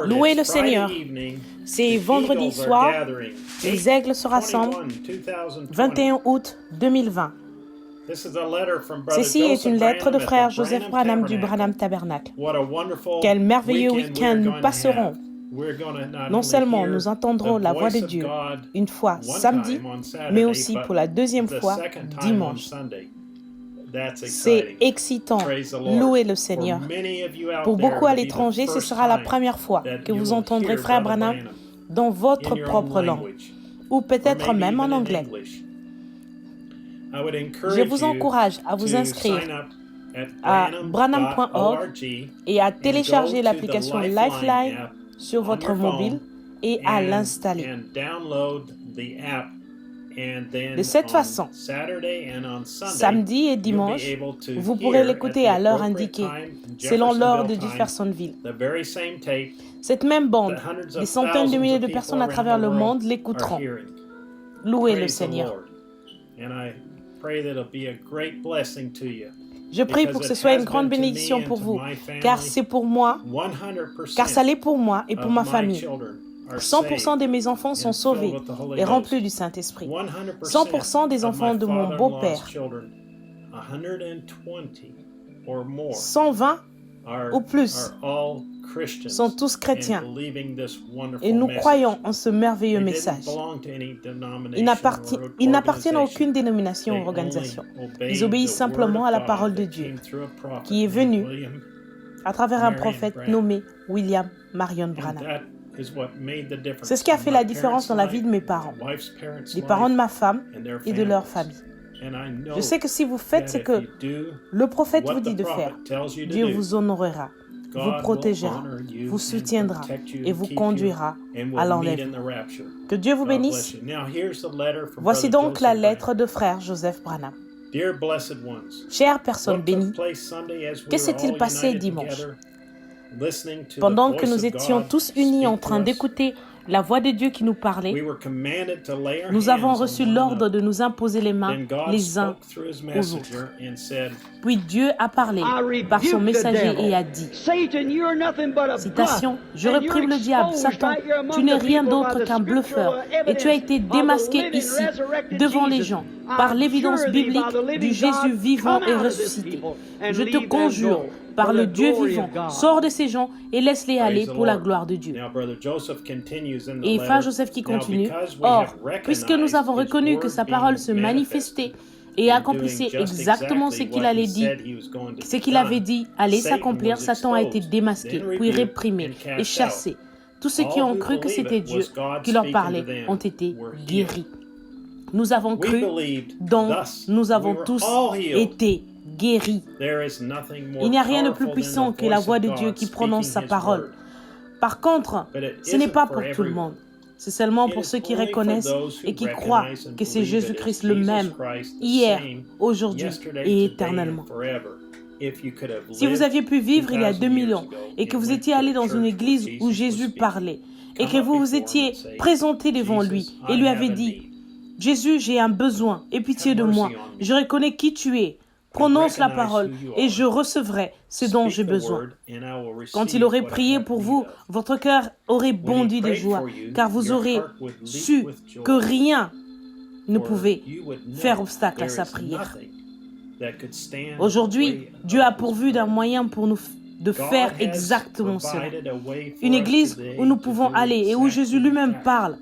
Louez le Seigneur. C'est vendredi soir, les aigles se rassemblent, 21 août 2020. Ceci est une lettre de frère Joseph Branham du Branham Tabernacle. Quel merveilleux week-end nous passerons. Non seulement nous entendrons la voix de Dieu une fois samedi, mais aussi pour la deuxième fois dimanche. C'est excitant. Louez le Seigneur. Pour beaucoup à l'étranger, ce sera la première fois que vous entendrez frère Branham dans votre propre langue, ou peut-être même en anglais. Je vous encourage à vous inscrire à branham.org et à télécharger l'application Lifeline sur votre mobile et à l'installer. De cette façon, samedi et dimanche, vous pourrez l'écouter à l'heure indiquée, selon l'heure de Jeffersonville. Cette même bande, des centaines de milliers de personnes à travers le monde l'écouteront. Louez le Seigneur. Je prie pour que ce soit une grande bénédiction pour vous, car c'est pour moi, car ça l'est pour moi et pour ma famille. 100% de mes enfants sont sauvés et remplis du Saint-Esprit. 100% des enfants de mon beau-père. 120 ou plus sont tous chrétiens. Et nous croyons en ce merveilleux message. Ils n'appartiennent à aucune dénomination ou organisation. Ils obéissent simplement à la parole de Dieu, qui est venue à travers un prophète nommé William Marion Branham. C'est ce qui a fait la différence dans la vie de mes parents, des parents de ma femme et de leur famille. Je sais que si vous faites ce que le prophète vous dit de faire, Dieu vous honorera, vous protégera, vous soutiendra et vous conduira à l'enlèvement. Que Dieu vous bénisse. Voici donc la lettre de frère Joseph Branham. Chères personnes bénies, que s'est-il passé dimanche? Pendant que nous étions tous unis en train d'écouter la voix de Dieu qui nous parlait, nous avons reçu l'ordre de nous imposer les mains les uns aux autres. Puis Dieu a parlé par son messager et a dit, citation, « Je réprime le diable, Satan, tu n'es rien d'autre qu'un bluffeur et tu as été démasqué ici, devant les gens, par l'évidence biblique du Jésus vivant et ressuscité. Je te conjure, par le Dieu vivant, sors de ces gens et laisse-les aller pour la gloire de Dieu. » Et frère Joseph qui continue, « Or, puisque nous avons reconnu que sa parole se manifestait et accomplissait exactement ce qu'il avait dit allait s'accomplir, Satan a été démasqué, puis réprimé et chassé. Tous ceux qui ont cru que c'était Dieu qui leur parlait ont été guéris. Nous avons cru, donc nous avons tous été guéris. Il n'y a rien de plus puissant que la voix de Dieu qui prononce sa parole. Par contre, ce n'est pas pour tout le monde. C'est seulement pour ceux qui reconnaissent et qui croient que c'est Jésus-Christ le même, hier, aujourd'hui et éternellement. Si vous aviez pu vivre il y a 2000 ans et que vous étiez allé dans une église où Jésus parlait et que vous vous étiez présenté devant lui et lui avez dit « Jésus, j'ai un besoin, aie pitié de moi, je reconnais qui tu es. Prononce la parole et je recevrai ce dont j'ai besoin. » Quand il aurait prié pour vous, votre cœur aurait bondi de joie, car vous aurez su que rien ne pouvait faire obstacle à sa prière. Aujourd'hui, Dieu a pourvu d'un moyen pour nous de faire exactement cela. Une église où nous pouvons aller et où Jésus lui-même parle.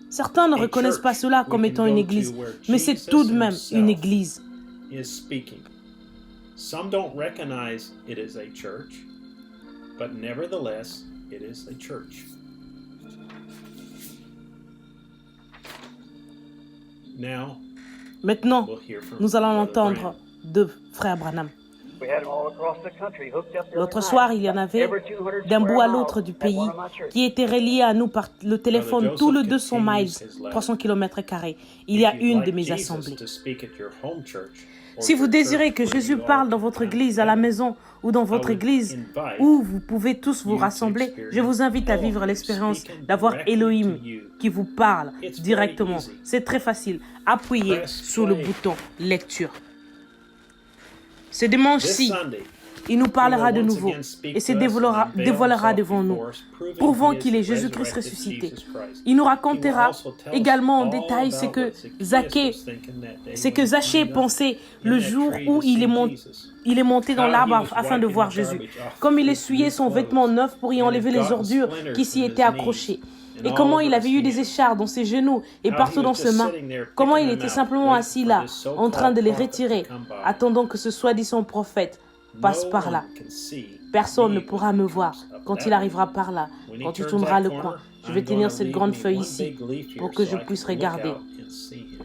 Certains ne reconnaissent pas cela comme étant une église, mais c'est tout de même une église. Some don't recognize it as a church, but nevertheless, it is a church. Maintenant, nous allons entendre de frère Branham. L'autre soir, il y en avait d'un bout à l'autre du pays qui étaient reliés à nous par le téléphone tout le 200 miles, 300 km². Il y a une de mes assemblées. Si vous désirez que Jésus parle dans votre église, à la maison ou dans votre église, où vous pouvez tous vous rassembler, je vous invite à vivre l'expérience d'avoir Elohim qui vous parle directement. C'est très facile. Appuyez sur le bouton lecture. Ce dimanche-ci, il nous parlera de nouveau et se dévoilera devant nous, prouvant qu'il est Jésus-Christ ressuscité. Il nous racontera également en détail ce que Zachée pensait le jour où il est monté dans l'arbre afin de voir Jésus. Comme il essuyait son vêtement neuf pour y enlever les ordures qui s'y étaient accrochées. Et comment il avait eu des écharpes dans ses genoux et partout dans ses mains. Comment il était simplement assis là, en train de les retirer, attendant que ce soi-disant prophète passe par là. Personne ne pourra me voir quand il arrivera par là, quand il tournera le coin. Je vais tenir cette grande feuille ici pour que je puisse regarder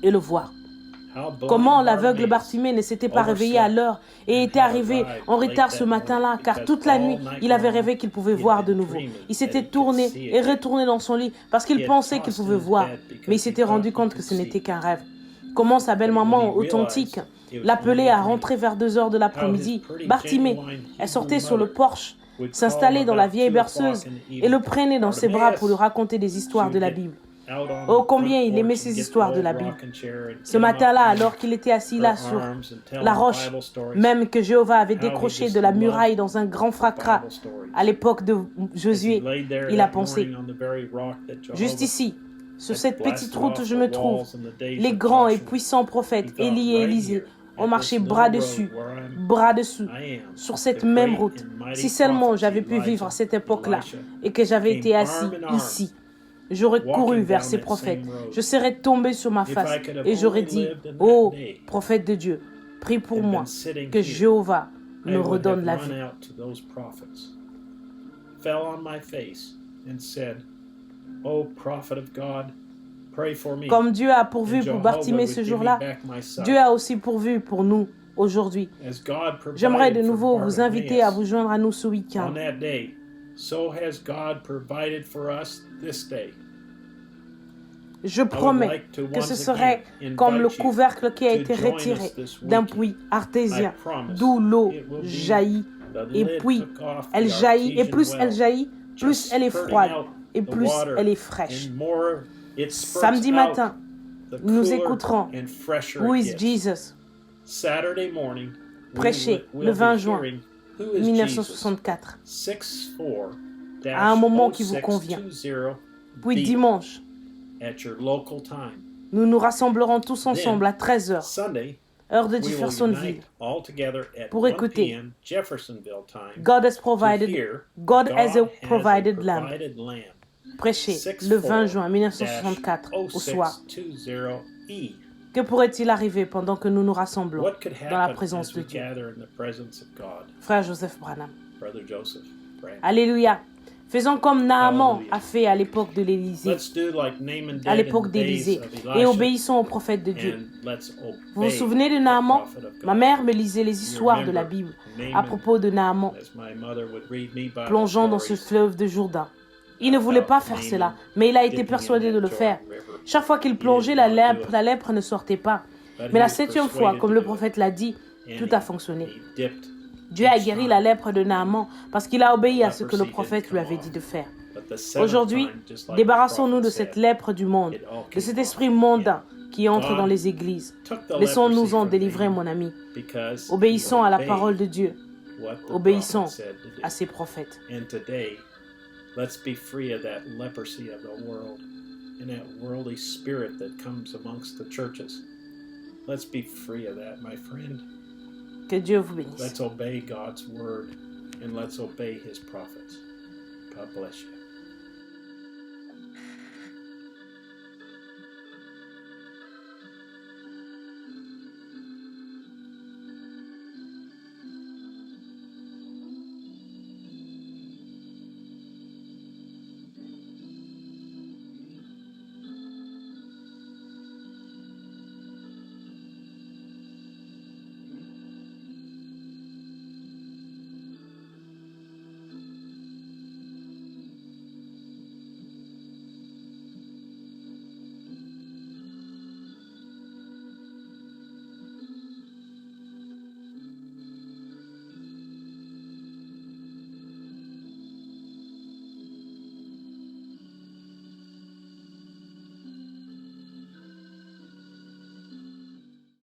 et le voir. Comment l'aveugle Bartimée ne s'était pas réveillé à l'heure et était arrivé en retard ce matin-là, car toute la nuit, il avait rêvé qu'il pouvait voir de nouveau. Il s'était tourné et retourné dans son lit parce qu'il pensait qu'il pouvait voir, mais il s'était rendu compte que ce n'était qu'un rêve. Comment sa belle-maman authentique l'appelait à rentrer vers 2 heures de l'après-midi. Bartimée, elle sortait sur le porche, s'installait dans la vieille berceuse et le prenait dans ses bras pour lui raconter des histoires de la Bible. Oh, combien il aimait ces histoires de la Bible. Ce matin-là, alors qu'il était assis là sur la roche, même que Jéhovah avait décroché de la muraille dans un grand fracas à l'époque de Josué, il a pensé, juste ici, sur cette petite route où je me trouve, les grands et puissants prophètes Élie et Élisée ont marché bras dessus, bras dessous, sur cette même route. Si seulement j'avais pu vivre à cette époque-là et que j'avais été assis ici, j'aurais couru vers ces prophètes. Je serais tombé sur ma face et j'aurais dit, « Oh, prophète de Dieu, prie pour moi, que Jéhovah me redonne la vie. » Comme Dieu a pourvu pour Bartimée ce jour-là, Dieu a aussi pourvu pour nous aujourd'hui. J'aimerais de nouveau vous inviter à vous joindre à nous ce week-end. Je promets que ce serait comme le couvercle qui a été retiré d'un puits artésien, d'où l'eau jaillit, et puis elle jaillit, et plus elle jaillit, plus elle est froide, et plus elle est fraîche. Samedi matin, nous écouterons Who is Jesus? Prêché le 20 juin 1964, à un moment qui vous convient. Puis dimanche, nous nous rassemblerons tous ensemble à 13h, heure de Jeffersonville, pour écouter God has a provided lamp. Prêché le 20 juin 1964 au soir. Que pourrait-il arriver pendant que nous nous rassemblons dans la présence de Dieu? Frère Joseph Branham. Alléluia. Faisons comme Naaman a fait à l'époque de l'Élysée, et obéissons au prophète de Dieu. Vous vous souvenez de Naaman? Ma mère me lisait les histoires de la Bible à propos de Naaman, plongeant dans ce fleuve de Jourdain. Il ne voulait pas faire cela, mais il a été persuadé de le faire. Chaque fois qu'il plongeait, la lèpre ne sortait pas. Mais la 7e fois, comme le prophète l'a dit, tout a fonctionné. Dieu a guéri la lèpre de Naaman parce qu'il a obéi à ce que le prophète lui avait dit de faire. Aujourd'hui, débarrassons-nous de cette lèpre du monde, de cet esprit mondain qui entre dans les églises. Laissons-nous en délivrer, mon ami. Obéissons à la parole de Dieu. Obéissons à ses prophètes. Let's be free of that leprosy of the world and that worldly spirit that comes amongst the churches. Let's be free of that, my friend. Que Dieu vous bénisse. Let's obey God's word and let's obey his prophets. God bless you.